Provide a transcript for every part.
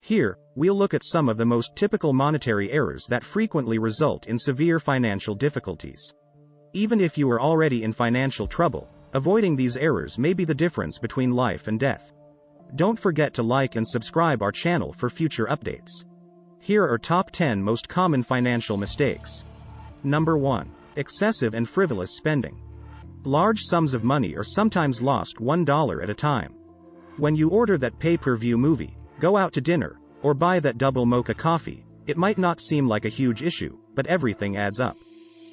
Here, we'll look at some of the most typical monetary errors that frequently result in severe financial difficulties. Even if you are already in financial trouble, avoiding these errors may be the difference between life and death. Don't forget to like and subscribe our channel for future updates. Here are top 10 most common financial mistakes. Number 1. Excessive and frivolous spending. Large sums of money are sometimes lost $1 at a time. When you order that pay-per-view movie, go out to dinner, or buy that double mocha coffee, it might not seem like a huge issue, but everything adds up.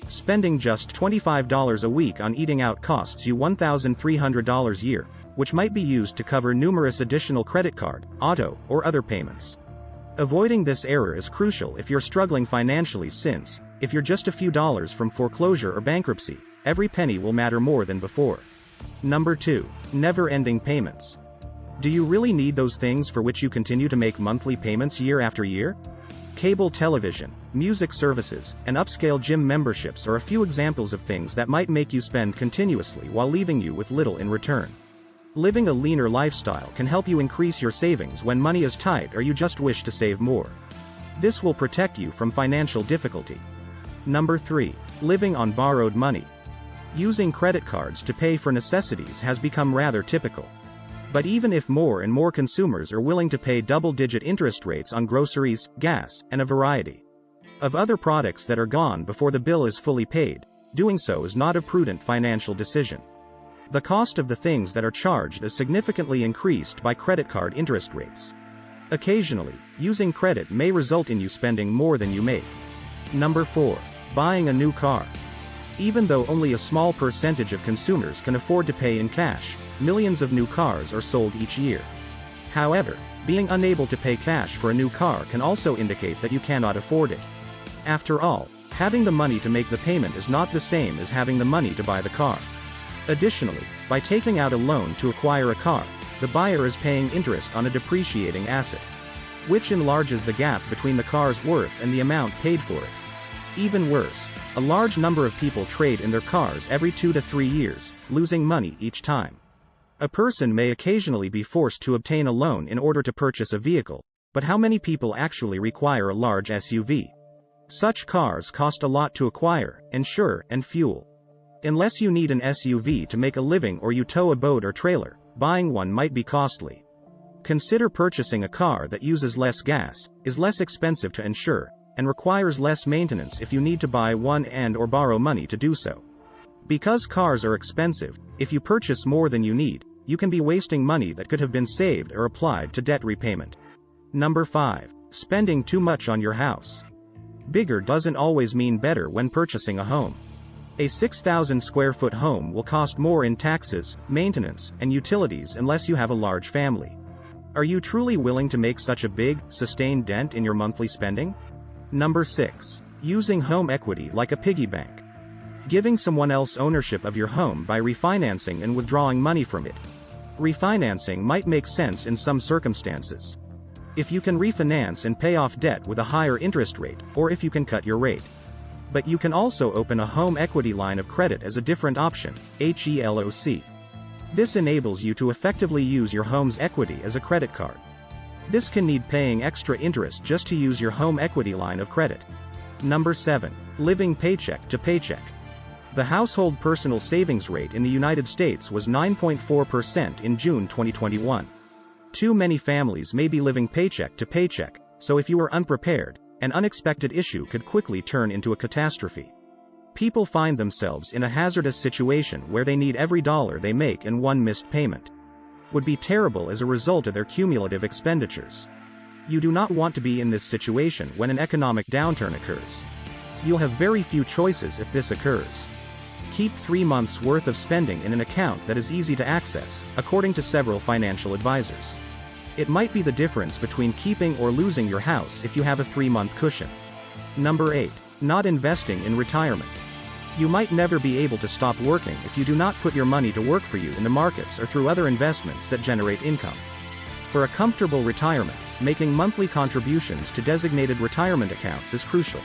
Spending just $25 a week on eating out costs you $1,300 a year, which might be used to cover numerous additional credit card, auto, or other payments. Avoiding this error is crucial if you're struggling financially since, if you're just a few dollars from foreclosure or bankruptcy, every penny will matter more than before. Number 2. Never-ending payments. Do you really need those things for which you continue to make monthly payments year after year? Cable television, music services, and upscale gym memberships are a few examples of things that might make you spend continuously while leaving you with little in return. Living a leaner lifestyle can help you increase your savings when money is tight or you just wish to save more. This will protect you from financial difficulty. Number 3. Living on borrowed money. Using credit cards to pay for necessities has become rather typical. But even if more and more consumers are willing to pay double-digit interest rates on groceries, gas, and a variety of other products that are gone before the bill is fully paid, doing so is not a prudent financial decision. The cost of the things that are charged is significantly increased by credit card interest rates. Occasionally, using credit may result in you spending more than you make. Number 4. Buying a new car. Even though only a small percentage of consumers can afford to pay in cash, millions of new cars are sold each year. However, being unable to pay cash for a new car can also indicate that you cannot afford it. After all, having the money to make the payment is not the same as having the money to buy the car. Additionally, by taking out a loan to acquire a car, the buyer is paying interest on a depreciating asset, which enlarges the gap between the car's worth and the amount paid for it. Even worse, a large number of people trade in their cars every 2 to 3 years, losing money each time. A person may occasionally be forced to obtain a loan in order to purchase a vehicle, but how many people actually require a large SUV? Such cars cost a lot to acquire, insure, and fuel. Unless you need an SUV to make a living or you tow a boat or trailer, buying one might be costly. Consider purchasing a car that uses less gas, is less expensive to insure, and requires less maintenance if you need to buy one and/or borrow money to do so. Because cars are expensive, if you purchase more than you need, you can be wasting money that could have been saved or applied to debt repayment. Number 5. Spending too much on your house. Bigger doesn't always mean better when purchasing a home. A 6,000 square foot home will cost more in taxes, maintenance, and utilities unless you have a large family. Are you truly willing to make such a big, sustained dent in your monthly spending? Number 6. Using home equity like a piggy bank. Giving someone else ownership of your home by refinancing and withdrawing money from it. Refinancing might make sense in some circumstances. If you can refinance and pay off debt with a higher interest rate, or if you can cut your rate. But you can also open a home equity line of credit as a different option, HELOC. This enables you to effectively use your home's equity as a credit card. This can need paying extra interest just to use your home equity line of credit. Number 7. Living paycheck to paycheck. The household personal savings rate in the United States was 9.4% in June 2021. Too many families may be living paycheck to paycheck, so if you are unprepared, an unexpected issue could quickly turn into a catastrophe. People find themselves in a hazardous situation where they need every dollar they make and one missed payment would be terrible as a result of their cumulative expenditures. You do not want to be in this situation when an economic downturn occurs. You'll have very few choices if this occurs. Keep 3 months' worth of spending in an account that is easy to access, according to several financial advisors. It might be the difference between keeping or losing your house if you have a 3-month cushion. Number 8. Not investing in retirement. You might never be able to stop working if you do not put your money to work for you in the markets or through other investments that generate income. For a comfortable retirement, making monthly contributions to designated retirement accounts is crucial.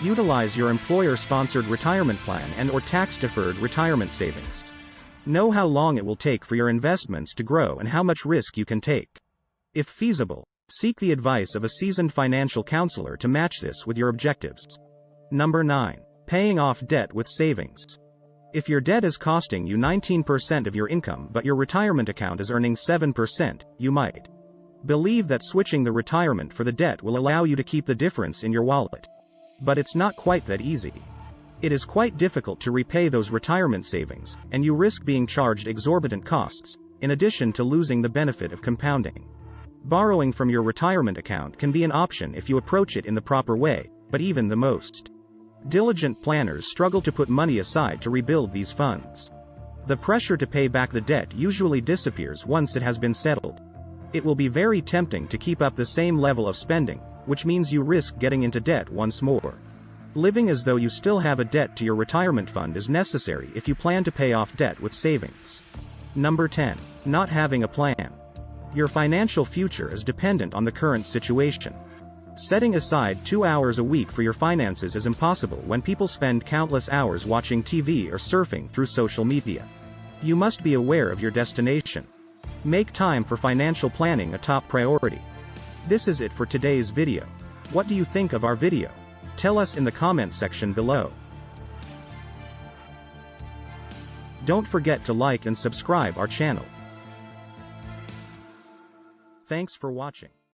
Utilize your employer-sponsored retirement plan and/or tax-deferred retirement savings. Know how long it will take for your investments to grow and how much risk you can take. If feasible, Seek the advice of a seasoned financial counselor to match this with your objectives. Number 9. Paying off debt with savings. If your debt is costing you 19% of your income but your retirement account is earning 7%, you might believe that switching the retirement for the debt will allow you to keep the difference in your wallet. But it's not quite that easy. It is quite difficult to repay those retirement savings, and you risk being charged exorbitant costs, in addition to losing the benefit of compounding. Borrowing from your retirement account can be an option if you approach it in the proper way, but even the most diligent planners struggle to put money aside to rebuild these funds. The pressure to pay back the debt usually disappears once it has been settled. It will be very tempting to keep up the same level of spending, which means you risk getting into debt once more. Living as though you still have a debt to your retirement fund is necessary if you plan to pay off debt with savings. Number 10. Not having a plan. Your financial future is dependent on the current situation. Setting aside 2 hours a week for your finances is impossible when people spend countless hours watching TV or surfing through social media. You must be aware of your destination. Make time for financial planning a top priority. This is it for today's video. What do you think of our video? Tell us in the comment section below. Don't forget to like and subscribe our channel. Thanks for watching.